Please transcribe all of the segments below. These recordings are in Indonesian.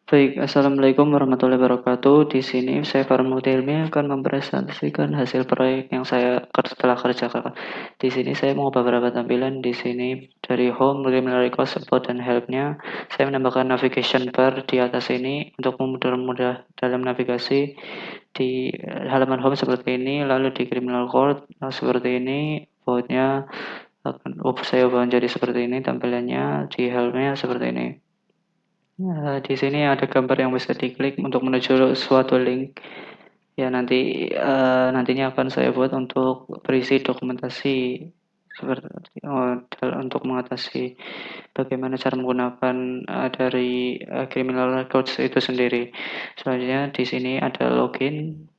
Baik, assalamualaikum warahmatullahi wabarakatuh. Di sini saya Farmud Hilmi akan mempresentasikan hasil proyek yang saya telah kerjakan. Di sini saya mengubah beberapa tampilan. Di sini dari home, criminal record, support, dan help-nya. Saya menambahkan navigation bar di atas ini untuk memudahkan dalam navigasi. Di halaman home seperti ini, lalu di criminal court seperti ini. Bautnya akan saya ubah menjadi seperti ini tampilannya. Di help-nya seperti ini. Di sini ada gambar yang bisa diklik untuk menuju suatu link. Ya nantinya akan saya buat untuk berisi dokumentasi seperti untuk mengatasi bagaimana cara menggunakan dari criminal records itu sendiri. Selanjutnya di sini ada login.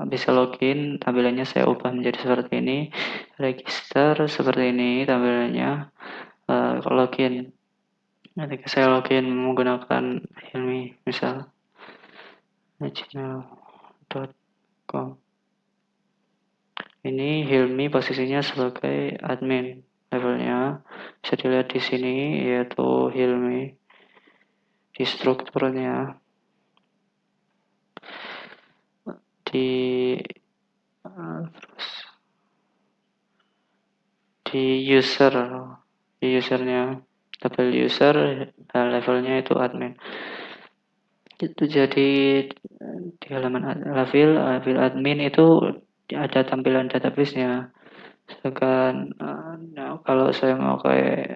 Bisa login, tampilannya saya ubah menjadi seperti ini. Register seperti ini tampilannya. Login. Ketika saya login menggunakan Hilmi, misal gmail.com. Ini Hilmi posisinya sebagai admin. Levelnya bisa dilihat di sini yaitu Hilmi di strukturnya di terus di usernya tabel user levelnya itu admin. Itu jadi di halaman level admin itu ada tampilan database-nya. Sedangkan kalau saya mau kayak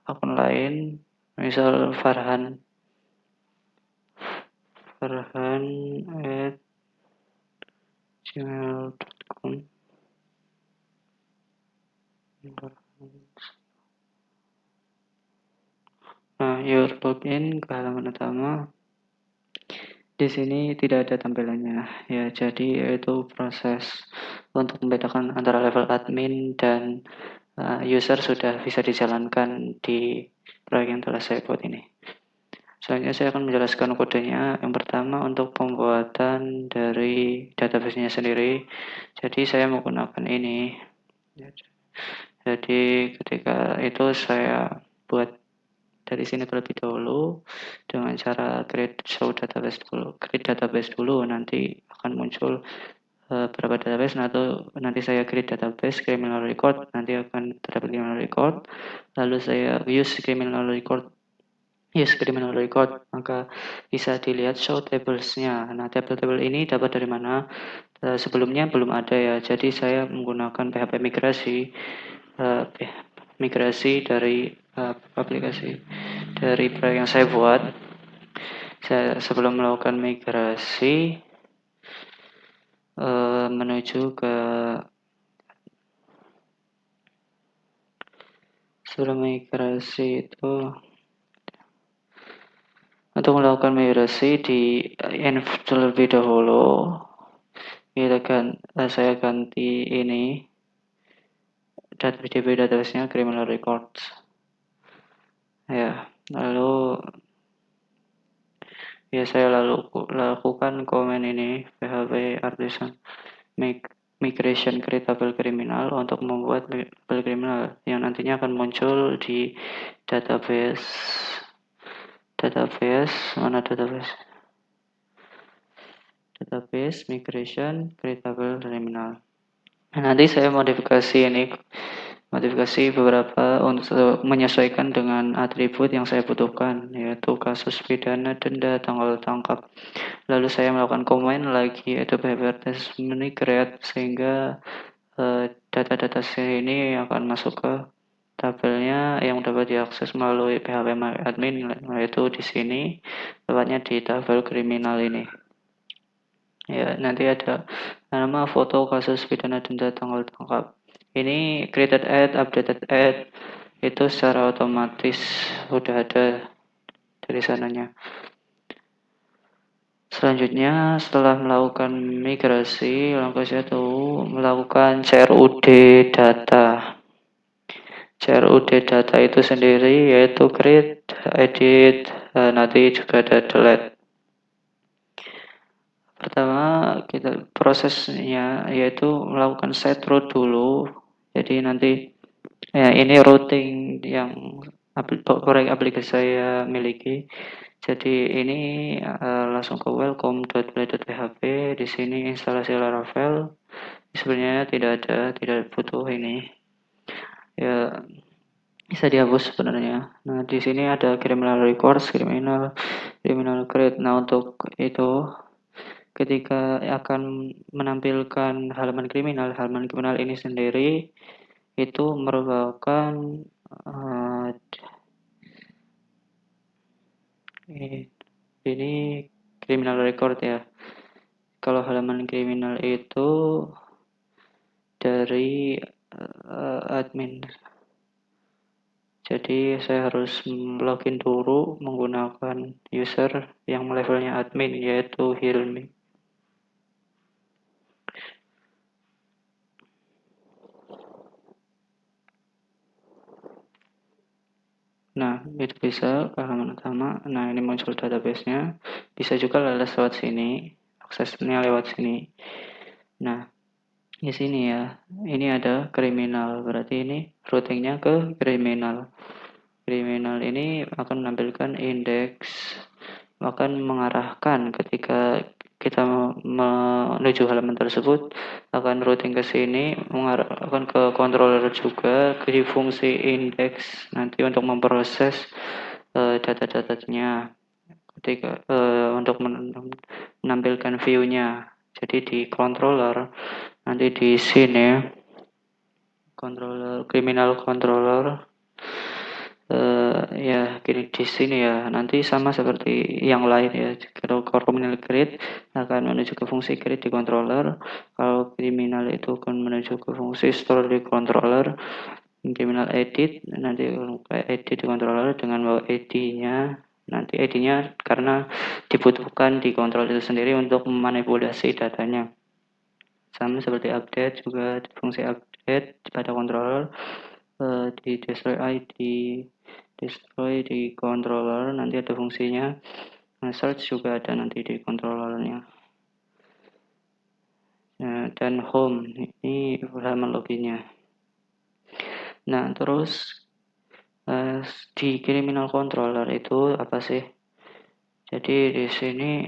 akun lain, misal farhan@gmail.com. Nah, your login ke halaman utama. Di sini tidak ada tampilannya. Ya, jadi itu proses untuk membedakan antara level admin dan user sudah bisa dijalankan di proyek yang telah saya buat ini. Selanjutnya saya akan menjelaskan kodenya. Yang pertama untuk pembuatan dari database-nya sendiri. Jadi saya menggunakan ini. Jadi ketika itu saya buat dari sini terlebih dahulu dengan cara create show database dulu. Create database dulu, nanti akan muncul berapa database. Nanti saya create database criminal record, nanti akan terdapat criminal record. Lalu saya use criminal record, maka bisa dilihat show tables-nya. Nah, table-table ini dapat dari mana? Sebelumnya belum ada ya, jadi saya menggunakan PHP migrasi dari aplikasi dari proyek yang saya buat. Sebelum melakukan migrasi menuju ke sebelum migrasi itu untuk melakukan migrasi di terlebih dahulu saya ganti ini database-nya criminal records ya, lalu saya lakukan komen ini php artisan migration create tabel kriminal untuk membuat tabel kriminal yang nantinya akan muncul di database mana database migration create tabel kriminal. Nanti saya modifikasi beberapa untuk menyesuaikan dengan atribut yang saya butuhkan, yaitu kasus pidana, denda, tanggal tangkap. Lalu saya melakukan komen lagi, yaitu behavior test migrate, sehingga data-data ini akan masuk ke tabelnya yang dapat diakses melalui PHP admin, yaitu di sini, tepatnya di tabel kriminal ini. Ya, nanti ada nama, foto, kasus pidana, denda, tanggal tangkap. Ini created ad, updated ad, itu secara otomatis sudah ada dari sananya. Selanjutnya, setelah melakukan migrasi, langkah satu melakukan CRUD data. CRUD data itu sendiri yaitu create, edit, nanti juga ada delete. Pertama, prosesnya yaitu melakukan set root dulu. Jadi nanti ini routing yang proyek aplikasi saya miliki. Jadi ini langsung ke welcome.play.php. Di sini instalasi Laravel. Sebenarnya tidak butuh ini. Ya, bisa dihapus sebenarnya. Nah, di sini ada criminal records, criminal create. Nah, untuk itu ketika akan menampilkan halaman kriminal ini sendiri itu merupakan uh, ini criminal record ya. Kalau halaman kriminal itu dari admin. Jadi saya harus login dulu menggunakan user yang levelnya admin yaitu Hilmi. Nah, itu bisa ke halaman utama. Nah, ini muncul database-nya. Bisa juga lewat sini, aksesnya lewat sini. Nah, di sini ya, ini ada kriminal. Berarti ini routingnya ke kriminal. Kriminal ini akan menampilkan indeks, akan mengarahkan ketika kita menuju halaman tersebut akan routing ke sini, mengarahkan ke controller juga ke fungsi indeks nanti untuk memproses data-datanya ketika untuk menampilkan view-nya. Jadi di controller nanti di sini controller criminal controller ya di sini ya nanti sama seperti yang lain ya. Kalau criminal create akan menuju ke fungsi create di controller, kalau criminal itu akan menuju ke fungsi store di controller, criminal edit nanti edit di controller dengan bawa id-nya. Nanti id-nya karena dibutuhkan di controller itu sendiri untuk memanipulasi datanya. Sama seperti update juga fungsi update pada controller di destroy ID, destroy di controller nanti ada fungsinya. Nah, search juga ada nanti di controllernya. Dan home ini halaman loginnya. Nah, terus di criminal controller itu apa sih? Jadi di sini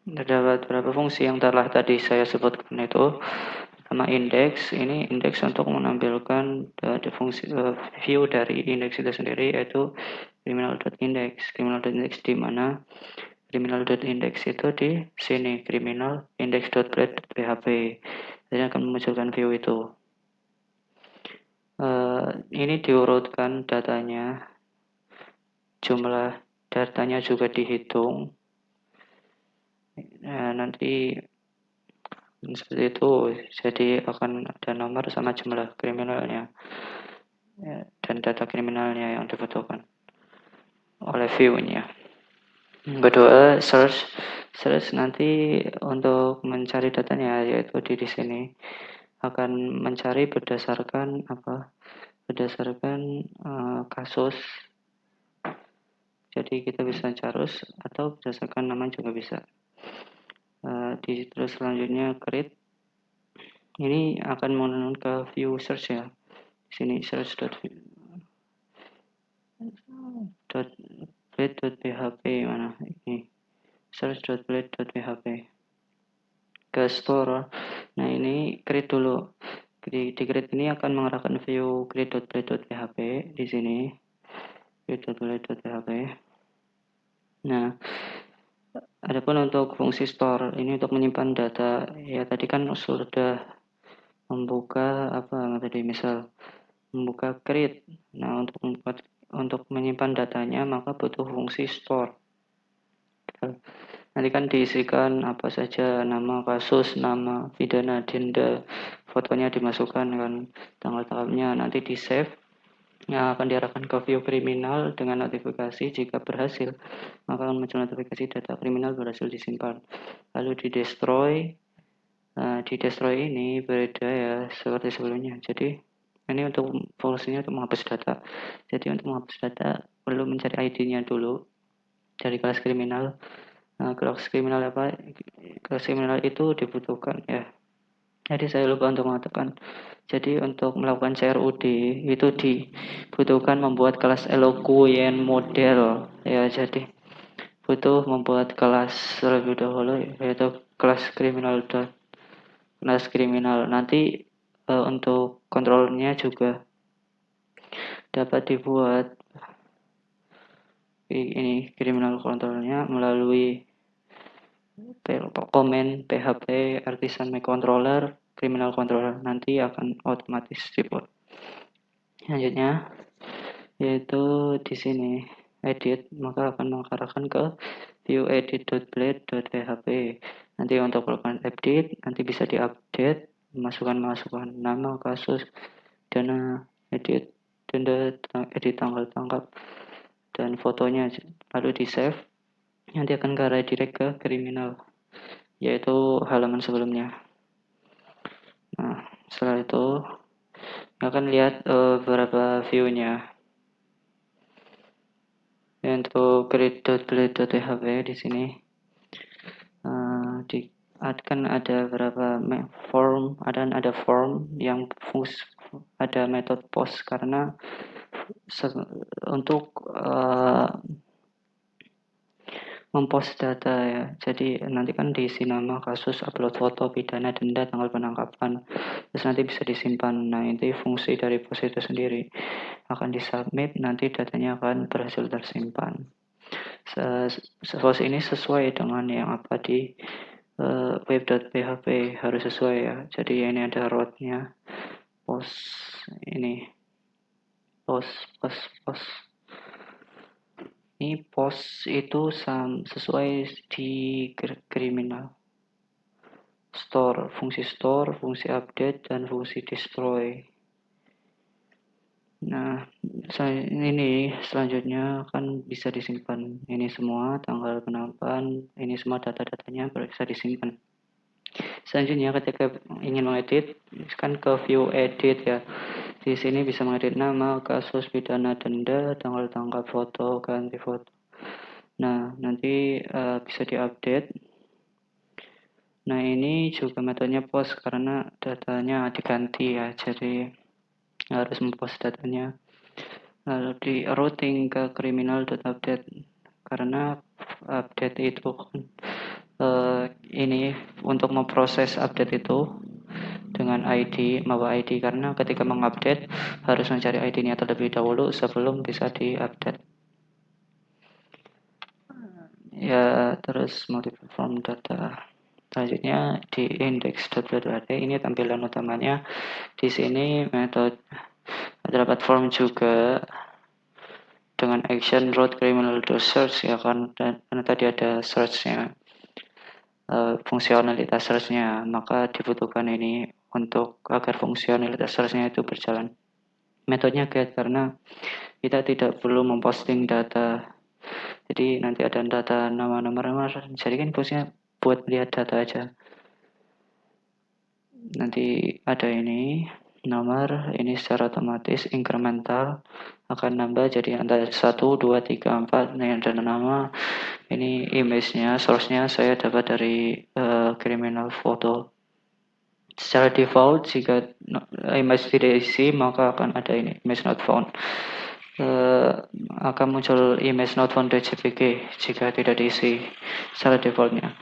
terdapat beberapa fungsi yang telah tadi saya sebutkan itu. Sama indeks, ini indeks untuk menampilkan fungsi view dari indeks itu sendiri yaitu criminal.index. Criminal.index di mana criminal.index itu di sini criminal index.play.php. Jadi akan memunculkan view itu. Ini diurutkan datanya, jumlah datanya juga dihitung. Nanti seperti itu, jadi akan ada nomor sama jumlah kriminalnya dan data kriminalnya yang dibutuhkan oleh view-nya. Yang kedua, search nanti untuk mencari datanya yaitu di sini akan mencari berdasarkan apa? Berdasarkan kasus. Jadi kita bisa cari atau berdasarkan nama juga bisa. Terus selanjutnya create. Ini akan menuju ke view search ya. Di sini search.blade.php mana ini search.blade.php ke store. Nah, ini create dulu. Di create ini akan mengarahkan view create.blade.php di sini. Create.blade.php. Nah, adapun untuk fungsi store ini untuk menyimpan data. Ya, tadi kan sudah membuka apa tadi misal membuka create. Nah, untuk menyimpan datanya maka butuh fungsi store. Nanti kan diisikan apa saja nama kasus, nama pidana, denda, fotonya dimasukkan kan, tanggal-tanggalnya nanti di save. Yang akan diarahkan ke view kriminal dengan notifikasi jika berhasil maka akan muncul notifikasi data kriminal berhasil disimpan. Lalu di destroy ini berbeda ya seperti sebelumnya. Jadi ini untuk fungsinya untuk menghapus data. Jadi untuk menghapus data perlu mencari ID-nya dulu dari kelas kriminal. Nah, kelas kriminal apa? Kelas kriminal itu dibutuhkan ya. Jadi saya lupa untuk mengatakan. Jadi untuk melakukan CRUD itu dibutuhkan membuat kelas eloquent model ya. Jadi butuh membuat kelas terlebih dahulu, yaitu kelas kriminal. Nanti untuk kontrolnya juga dapat dibuat ini criminal controlnya melalui komen PHP artisan my controller criminal controller, nanti akan otomatis dibuat. Selanjutnya yaitu di sini edit, maka akan mengarahkan ke view edit.blade.php. Nanti untuk melakukan edit nanti bisa diupdate, masukkan nama, kasus, dana, edit, denda, edit tanggal tangkap dan fotonya, lalu di save. Nanti akan ke redirect ke kriminal, yaitu halaman sebelumnya. Nah, setelah itu akan lihat beberapa view-nya. Untuk grid.blade.php di sini akan ada beberapa form, ada form yang ada metode post karena untuk mempost data ya. Jadi nanti kan diisi nama, kasus, upload foto, pidana, denda, tanggal penangkapan. Terus nanti bisa disimpan. Nah, itu fungsi dari post itu sendiri. Akan disubmit, nanti datanya akan berhasil tersimpan. Post ini sesuai dengan yang apa di web.php, harus sesuai ya. Jadi ini ada root-nya. Post ini. Post. Ini post itu sesuai di kriminal. Fungsi store, fungsi update, dan fungsi destroy. Nah, ini selanjutnya kan bisa disimpan. Ini semua tanggal penangkapan, ini semua data-datanya bisa disimpan. Selanjutnya ketika ingin mengedit, kan ke view edit ya. Di sini bisa mengedit nama, kasus, pidana, denda, tanggal tangkap, foto, ganti foto. Nah, nanti bisa diupdate. Nah, ini juga metodenya post karena datanya diganti ya, jadi harus mempost datanya. Lalu di routing ke criminal.update karena update itu ini untuk memproses update itu dengan ID, membawa ID karena ketika mengupdate harus mencari ID-nya terlebih dahulu sebelum bisa diupdate. Ya, terus multiple form data. Selanjutnya di index.php ini tampilan utamanya. Di sini metode terdapat form juga dengan action root criminal to search ya kan, dan karena tadi ada search-nya, fungsionalitas search-nya, maka dibutuhkan ini untuk agar fungsionalitas search-nya itu berjalan. Metodenya get karena kita tidak perlu memposting data, jadi nanti ada data nama-nomor, jadi kan fungsinya buat lihat data aja. Nanti ada ini nomor, ini secara otomatis incremental akan nambah jadi antara 1, 2, 3, 4. Ini ada nama, ini image-nya, source-nya saya dapat dari criminal photo. Secara default jika image tidak isi maka akan ada ini image not found. Akan muncul image not found .jpg jika tidak diisi secara defaultnya.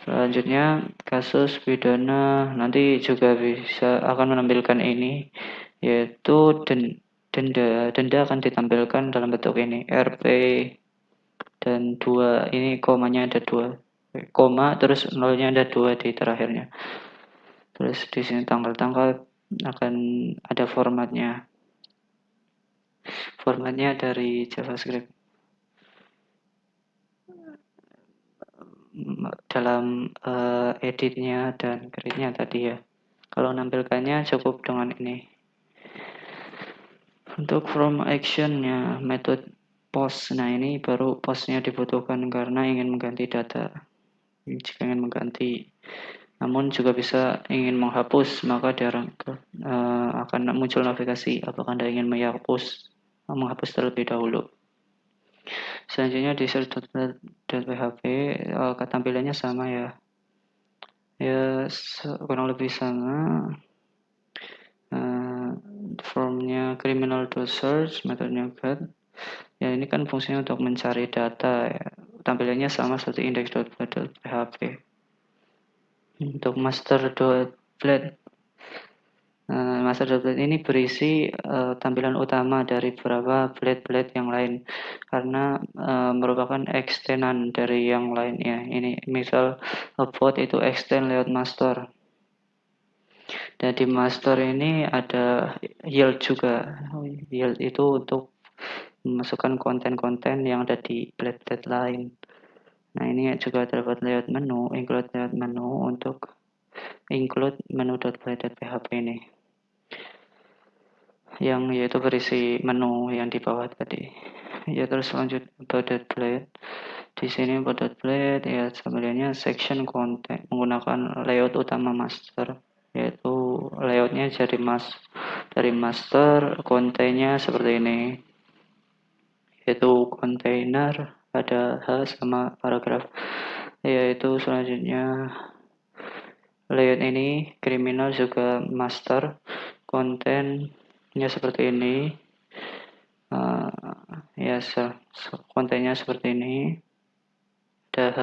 Selanjutnya kasus pidana nanti juga bisa akan menampilkan ini, yaitu denda akan ditampilkan dalam bentuk ini RP dan 2, ini komanya ada 2 koma, terus nolnya ada 2 di terakhirnya. Terus di sini tanggal-tanggal akan ada formatnya dari JavaScript dalam editnya dan create-nya tadi ya. Kalau menampilkannya cukup dengan ini. Untuk from action-nya method post, nah ini baru postnya dibutuhkan karena ingin mengganti data. Jika ingin mengganti, namun juga bisa ingin menghapus, maka akan muncul navigasi apakah Anda ingin menghapus terlebih dahulu. Selanjutnya di search.php tampilannya sama ya. Ya, kurang lebih sama. Formnya criminal to search, metodenya get. Ya, ini kan fungsinya untuk mencari data ya. tampilannya sama seperti index.blade.php. Untuk master.blade master.blade ini berisi tampilan utama dari beberapa blade-blade yang lain karena merupakan ekstenan dari yang lainnya. Ini misal about itu extend lewat master. Dan di master ini ada yield juga. Yield itu untuk memasukkan konten-konten yang ada di blade-blade lain. Nah, ini juga terdapat lewat menu, include lewat menu untuk include menu.blade.php ini. Yang yaitu berisi menu yang di bawah tadi. Ya, terus lanjut about.blade. Di sini about.blade ya sebenarnya section konten menggunakan layout utama master, yaitu layoutnya dari master kontennya seperti ini, yaitu kontainer ada H sama paragraf. Yaitu selanjutnya layout ini kriminal juga master kontennya seperti ini. Ya, kontennya seperti ini. Ada H,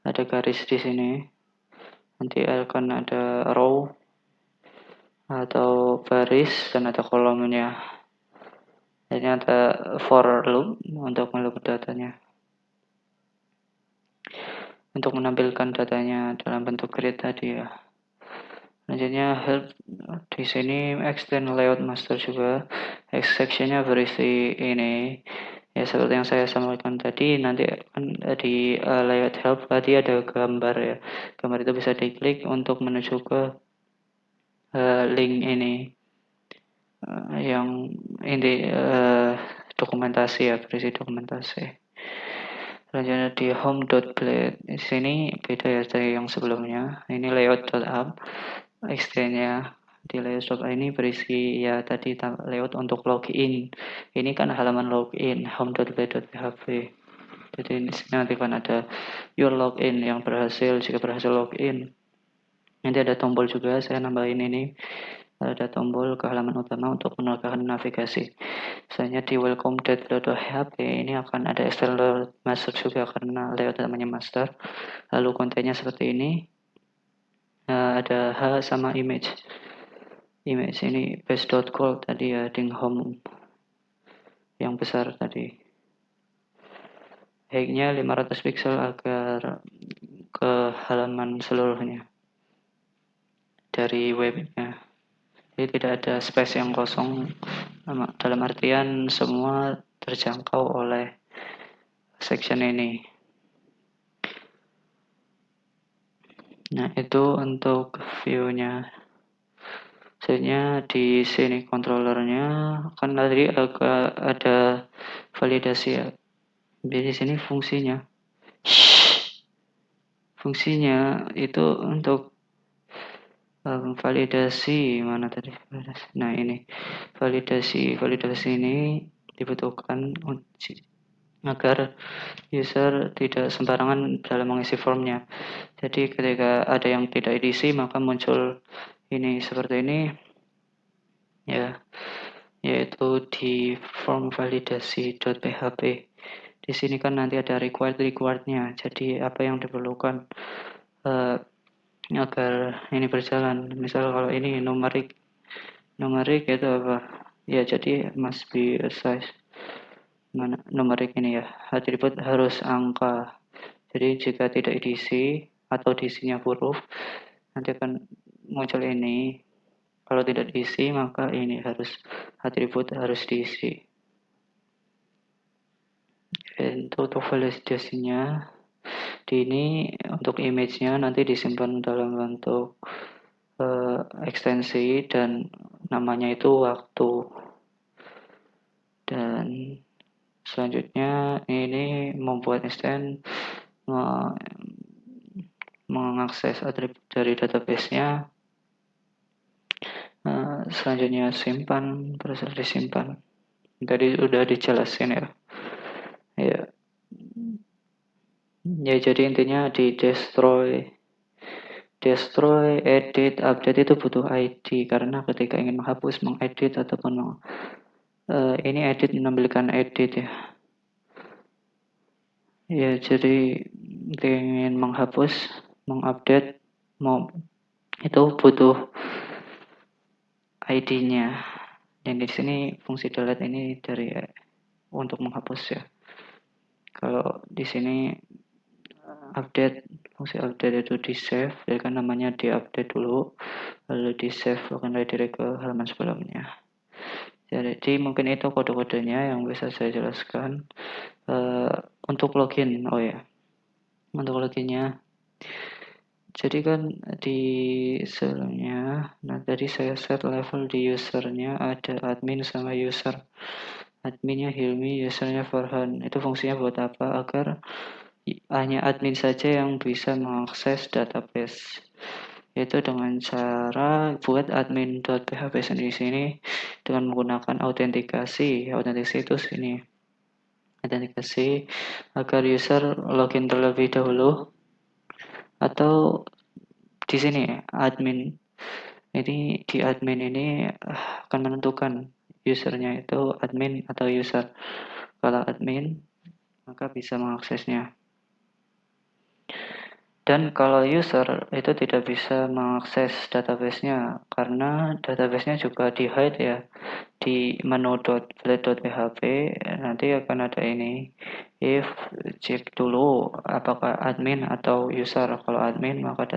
ada garis di sini. Nanti akan ada row atau baris dan ada kolomnya. Ini ada for loop untuk meloop datanya. Untuk menampilkan datanya dalam bentuk grid tadi ya. Selanjutnya help di sini extend layout master juga. Sectionnya berisi ini. Ya seperti yang saya sampaikan tadi, nanti kan di layout help tadi ada gambar ya. Gambar itu bisa diklik untuk menuju ke link ini. Yang ini dokumentasi ya, berisi dokumentasi. Selanjutnya di home.blade. Di sini beda ya dari yang sebelumnya. Ini layout.app. Extendnya di layout ini berisi ya tadi layout untuk login. Ini kan halaman login home.blade.php. Jadi di sini nanti kan ada your login yang berhasil. Jika berhasil login, nanti ada tombol juga. Saya nambahin ini. Ada tombol ke halaman utama untuk menambahkan navigasi. Misalnya di welcome.blade.php ini akan ada external master juga karena layout namanya master. Lalu kontennya seperti ini. Ada H sama image ini base.gold tadi ya, ding home yang besar tadi. Height-nya 500 pixel agar ke halaman seluruhnya dari webnya. Jadi tidak ada space yang kosong, dalam artian semua terjangkau oleh section ini. Nah, itu untuk view-nya. Selanjutnya di sini controllernya kan tadi agak ada validasi ya. Jadi di sini fungsinya itu untuk validasi mana tadi? Nah, ini validasi ini dibutuhkan agar user tidak sembarangan dalam mengisi formnya. Jadi ketika ada yang tidak diisi maka muncul ini seperti ini ya, yaitu di form validasi.php. Di sini kan nanti ada rewardnya. Jadi apa yang diperlukan agar ini berjalan. Misal kalau ini numerik itu apa? Ya jadi must be a size. Numerik ini ya, atribut harus angka. Jadi jika tidak diisi atau diisinya huruf, nanti akan muncul ini. Kalau tidak diisi maka ini atribut harus diisi. Untuk validasinya di ini untuk image-nya nanti disimpan dalam bentuk ekstensi dan namanya itu waktu. Dan selanjutnya ini membuat extend mengakses atribut dari database-nya. Selanjutnya simpan, proses disimpan. Tadi udah dijelasin ya. Ya jadi intinya di destroy, edit, update itu butuh ID karena ketika ingin menghapus, mengedit ataupun ini edit menampilkan edit ya. Ya, jadi ingin menghapus, mengupdate, mau itu butuh ID-nya. Dan di sini fungsi delete ini dari untuk menghapus ya. Kalau di sini update, fungsi update itu di save, jadi kan namanya di update dulu, lalu di save akan redirect ke halaman sebelumnya. Jadi mungkin itu kode-kodenya yang bisa saya jelaskan. Untuk login, oh ya, untuk loginnya. Jadi kan di sebelumnya, nah tadi saya set level di usernya ada admin sama user. Adminnya Hilmi, usernya Farhan. Itu fungsinya buat apa? Agar hanya admin saja yang bisa mengakses database. Yaitu dengan cara buat admin.php di sini dengan menggunakan autentikasi. Autentikasi itu sini. Autentikasi agar user login terlebih dahulu atau di sini admin. Jadi di admin ini akan menentukan usernya itu admin atau user. Kalau admin maka bisa mengaksesnya. Dan kalau user itu tidak bisa mengakses database-nya karena database-nya juga di-hide ya di menu.blade.php. Nanti akan ada ini if cek dulu apakah admin atau user. Kalau admin maka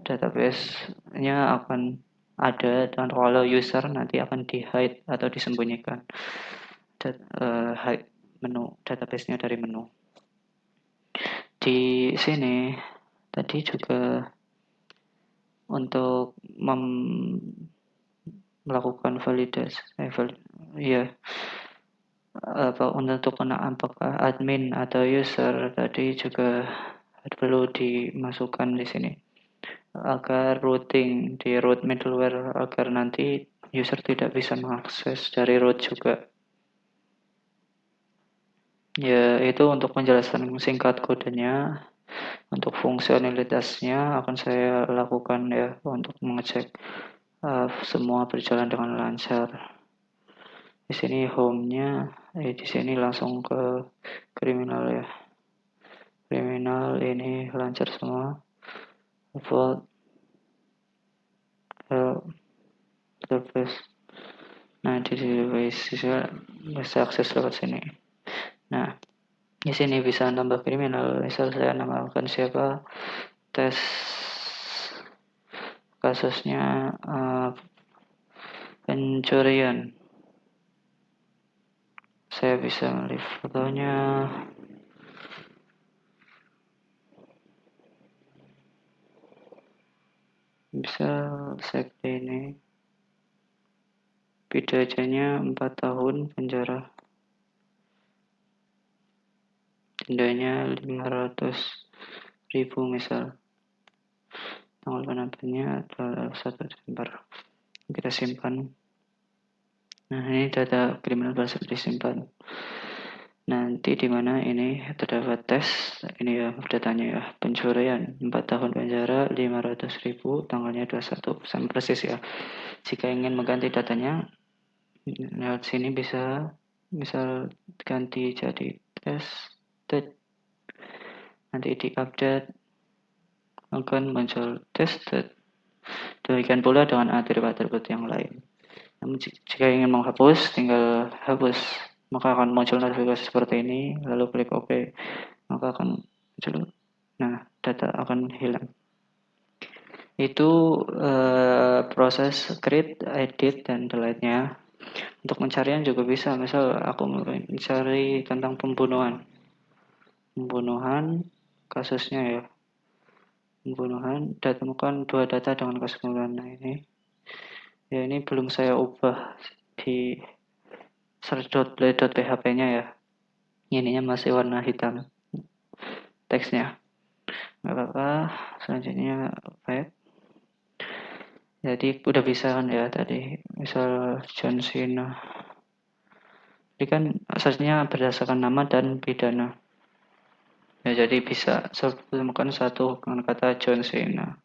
database-nya akan ada, dan kalau user nanti akan di-hide atau disembunyikan hide menu database-nya dari menu. Di sini tadi juga untuk melakukan validasi, ya untuk apakah admin atau user tadi juga perlu dimasukkan di sini agar routing di root middleware agar nanti user tidak bisa mengakses dari root juga. Ya, itu untuk penjelasan singkat kodenya. Untuk fungsionalitasnya akan saya lakukan ya untuk mengecek semua berjalan dengan lancar. Di sini home-nya, di sini langsung ke kriminal ya. Kriminal ini lancar semua. Vault, database. Nah, di sini bisa akses lewat sini. Nah, di sini bisa nambah kriminal. Misal saya namakan siapa, tes kasusnya pencurian. Saya bisa melihat fotonya. Bisa sekte ini. Pidananya 4 tahun penjara. Dendanya 500.000 misal. Tanggal penampilnya adalah 1 Desember. Kita simpan. Nah, ini data kriminal bisa disimpan. Nanti di mana ini terdapat tes, ini ya datanya ya, pencurian 4 tahun penjara 500.000, tanggalnya 21, sama persis ya. Jika ingin mengganti datanya, lewat sini bisa misal ganti jadi tested, nanti di update akan muncul tested. Demikian pula dengan atribut-atribut yang lain. Namun jika ingin menghapus, tinggal hapus, maka akan muncul notifikasi seperti ini, lalu klik OK, maka akan muncul, nah data akan hilang. Itu proses create, edit, dan delete-nya. Untuk pencarian juga bisa, misal aku mencari tentang pembunuhan kasusnya ya, pembunuhan, ditemukan 2 data dengan kasus pembunuhan. Nah ini ya, ini belum saya ubah di search.play.php-nya ya. Ininya masih warna hitam teksnya. Nggak apa-apa. Selanjutnya baik. Jadi udah bisa kan ya tadi. Misal John Cena. Ini kan search-nya berdasarkan nama dan pidana. Ya, jadi bisa temukan satu dengan kata John Cena.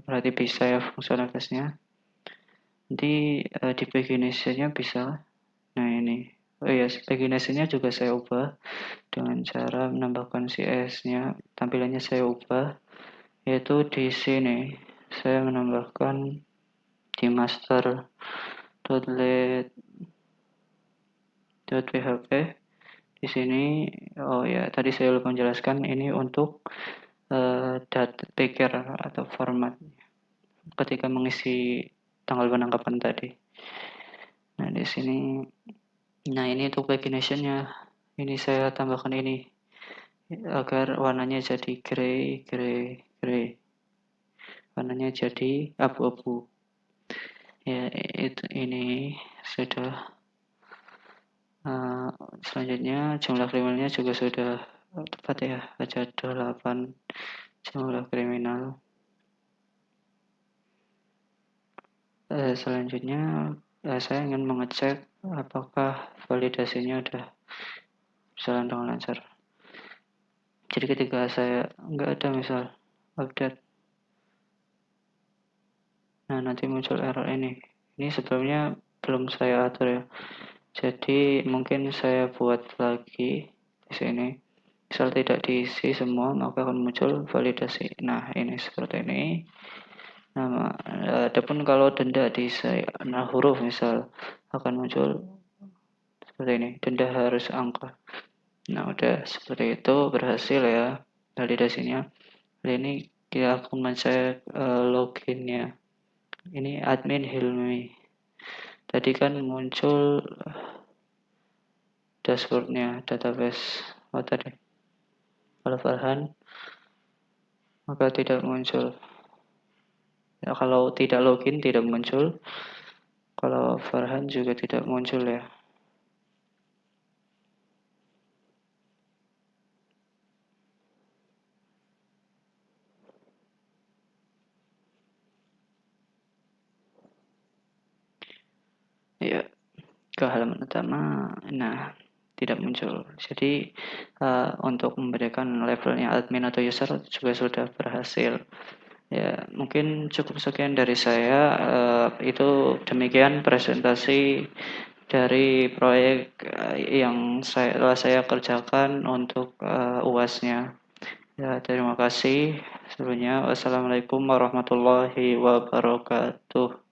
Berarti bisa ya fungsionalitasnya. Nanti di definition-nya bisa. Nah ini Oh iya, paginasinya juga saya ubah dengan cara menambahkan CSS-nya, tampilannya saya ubah, yaitu di sini saya menambahkan di master.let.php. Di sini, oh ya, tadi saya lupa menjelaskan ini untuk data picker atau format ketika mengisi tanggal penangkapan tadi. Nah, di sini, nah ini untuk pagination-nya. Ini saya tambahkan ini agar warnanya jadi grey. Warnanya jadi abu-abu. Ya, itu ini sudah. Selanjutnya jumlah kriminalnya juga sudah tepat ya, ada 8 jumlah kriminal. Selanjutnya saya ingin mengecek apakah validasinya sudah berjalan dengan lancar. Jadi ketika saya nggak ada misal update, nah nanti muncul error ini. Ini sebelumnya belum saya atur ya. Jadi mungkin saya buat lagi di sini. Misal tidak diisi semua, maka akan muncul validasi. Nah, ini seperti ini. Nah, adapun kalau denda diisi, nah huruf misal akan muncul seperti ini. Denda harus angka. Nah, udah seperti itu berhasil ya validasinya. Kali ini kita akan mencek loginnya. Ini admin Hilmi. Tadi kan muncul dashboardnya database. Oh tadi. Kalau Farhan maka tidak muncul. Ya, kalau tidak login tidak muncul. Kalau Farhan juga tidak muncul ya. Ya, ke halaman utama. Nah, tidak muncul. Jadi untuk memberikan levelnya admin atau user juga sudah berhasil. Ya, mungkin cukup sekian dari saya. Itu demikian presentasi dari proyek yang telah saya kerjakan untuk UAS-nya. Ya, terima kasih. Sebelumnya, wassalamualaikum warahmatullahi wabarakatuh.